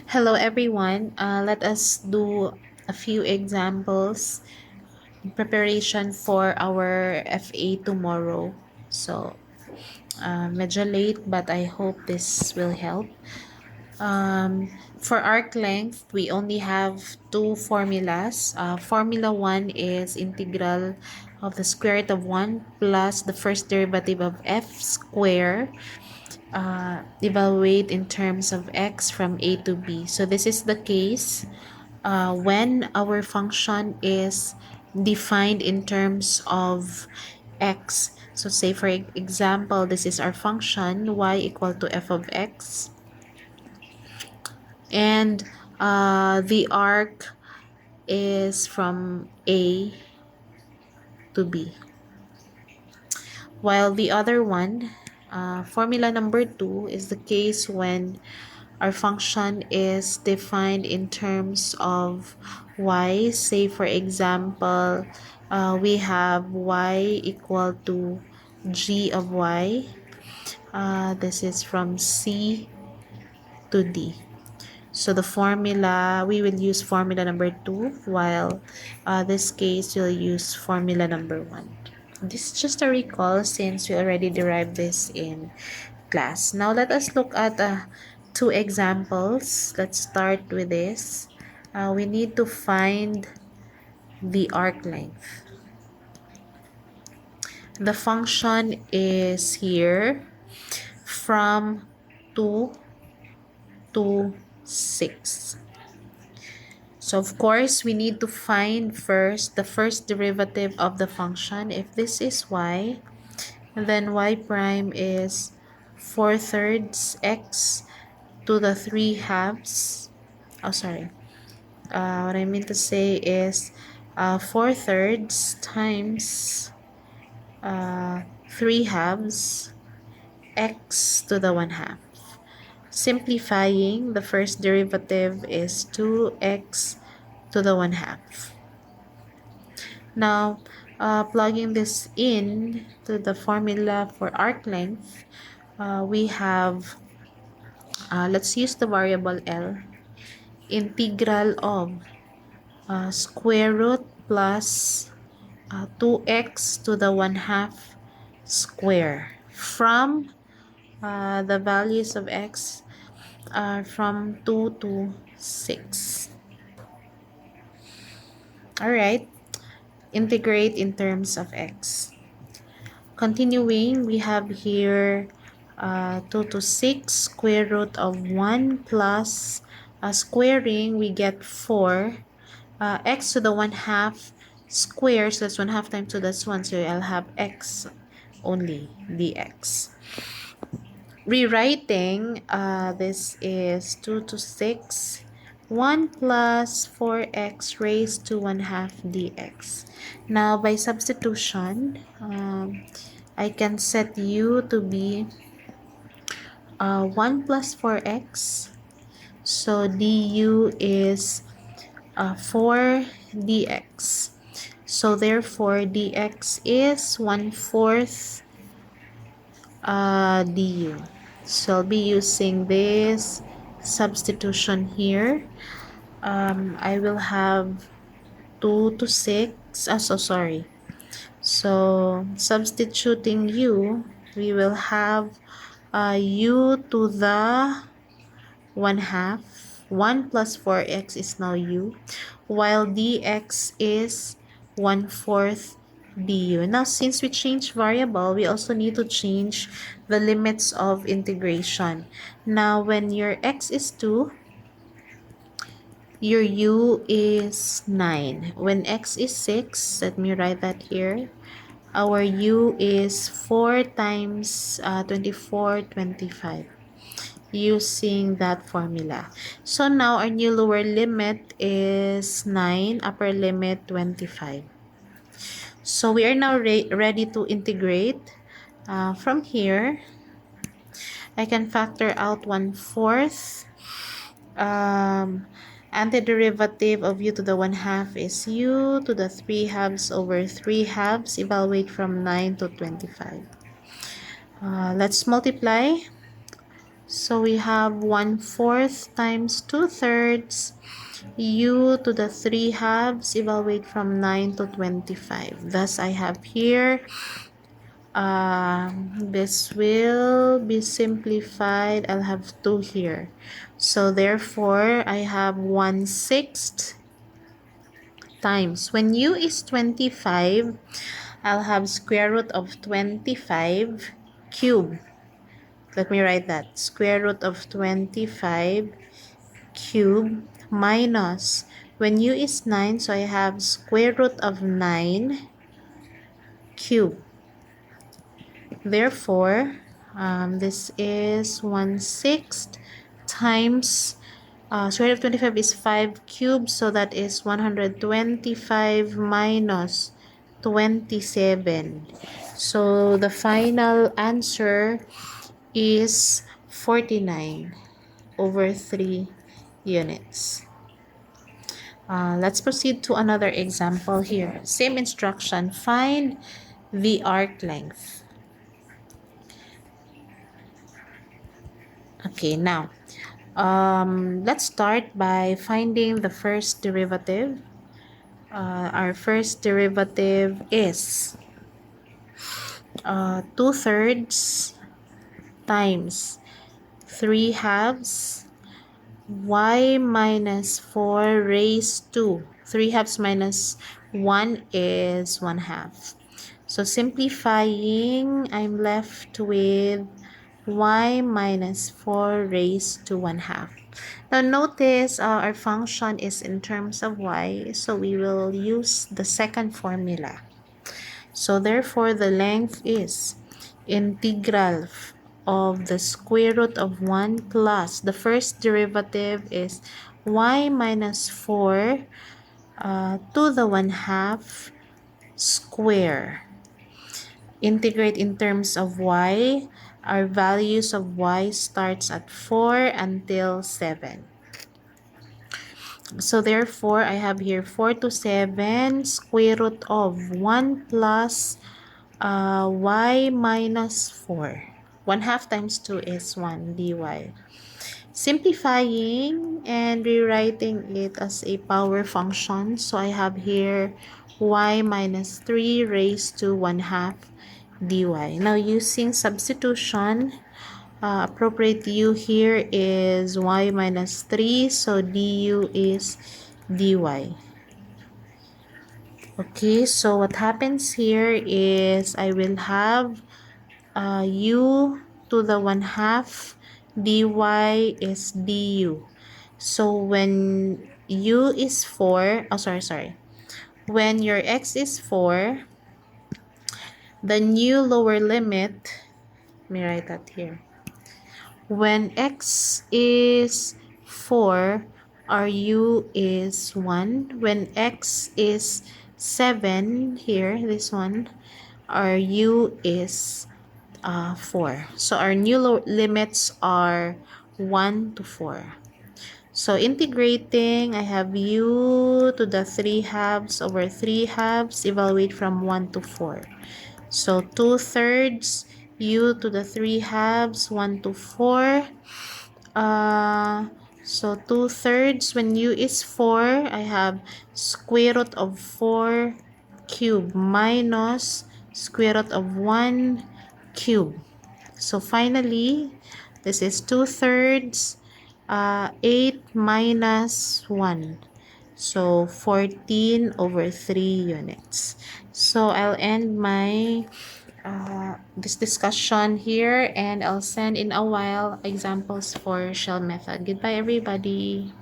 Hello everyone. Let us do a few examples in preparation for our FA tomorrow. So, medyo late but I hope this will help. For arc length, we only have two formulas. Formula 1 is integral of the square root of 1 plus the first derivative of f square, evaluate in terms of x from a to b. So this is the case when our function is defined in terms of x. So say for example, this is our function y equal to f of x, and the arc is from a to b. While the other one, formula number 2, is the case when our function is defined in terms of y. Say for example, we have y equal to g of y. This is from c to d. So the formula, we will use formula number 2, while this case we'll use formula number 1. This is just a recall since we already derived this in class. Now let us look at two examples. Let's start with this. We need to find the arc length. The function is here from 2 to 6. So of course, we need to find first the first derivative of the function. If this is y, then y prime is 4/3 x to the 3 halves. Oh, sorry. What I mean to say is 4/3 times 3 halves x to the 1 half. Simplifying, the first derivative is 2x to the 1 half. Now, plugging this in to the formula for arc length, we have, let's use the variable L, integral of square root plus 2x to the 1 half square from the values of x are from 2 to 6. Alright, integrate in terms of x. Continuing, we have here 2 to 6 square root of 1 plus squaring, we get 4. X to the 1 half square, so that's 1 half times 2, that's 1, so I'll have x only, dx. Rewriting, this is 2 to 6, 1 plus 4x raised to 1 half dx. Now, by substitution, I can set u to be 1 plus 4x. So du is 4 dx. So therefore, dx is 1/4 du. So I'll be using this substitution here. I will have 2 to 6. So substituting u, we will have u to the 1 half. 1 plus 4x is now u, while dx is 1/4 du. Now, since we changed variable, we also need to change the limits of integration. Now, when your x is 2, your u is 9. When x is 6, let me write that here. Our u is 4 times 24, 25. Using that formula. So now our new lower limit is 9, upper limit 25. So we are now ready to integrate. From here, I can factor out 1/4. Antiderivative of u to the 1 half is u to the 3 halves over 3 halves. Evaluate from 9 to 25. Let's multiply. So we have 1/4 times 2/3. U to the 3 halves, evaluate from 9 to 25. Thus, I have here, this will be simplified. I'll have 2 here. So, therefore, I have 1/6 times. When U is 25, I'll have square root of 25 cube. Let me write that. Square root of 25 cube minus, when U is 9, so I have square root of 9 cube. Therefore, this is 1/6 times square root of 25 is 5 cubed, so that is 125 minus 27. So the final answer is 49 over 3 units. Let's proceed to another example here. Same instruction. Find the arc length. Okay, now let's start by finding the first derivative. Our first derivative is 2/3 times 3 halves y minus 4 raised to 3 halves minus 1 is 1/2. So simplifying, I'm left with y minus 4 raised to 1/2. Now notice our function is in terms of y, so we will use the second formula. So therefore the length is integral of the square root of 1 plus the first derivative is y minus 4 to the 1/2 square. Integrate in terms of y. Our values of y starts at 4 until 7. So therefore, I have here 4 to 7 square root of 1 plus y minus 4. 1/2 times 2 is 1 dy. Simplifying and rewriting it as a power function. So I have here y minus 3 raised to 1/2 dy. Now using substitution, appropriate u here is y minus 3, so du is dy. Okay, so what happens here is I will have u to the 1/2 dy is du. So when u is 4, when your x is 4, the new lower limit, let me write that here. When x is 4, our u is 1. When x is 7, here, this one, our u is 4. So our new limits are 1 to 4. So integrating, I have u to the 3 halves over 3 halves, evaluate from 1 to 4. So 2/3 u to the 3 halves, 1 to 4. So 2/3, when u is 4, I have square root of 4 cube minus square root of 1 cube. So finally, this is 2/3, 8 minus 1. So 14 over 3 units. So I'll end my this discussion here, and I'll send in a while examples for shell method. Goodbye everybody.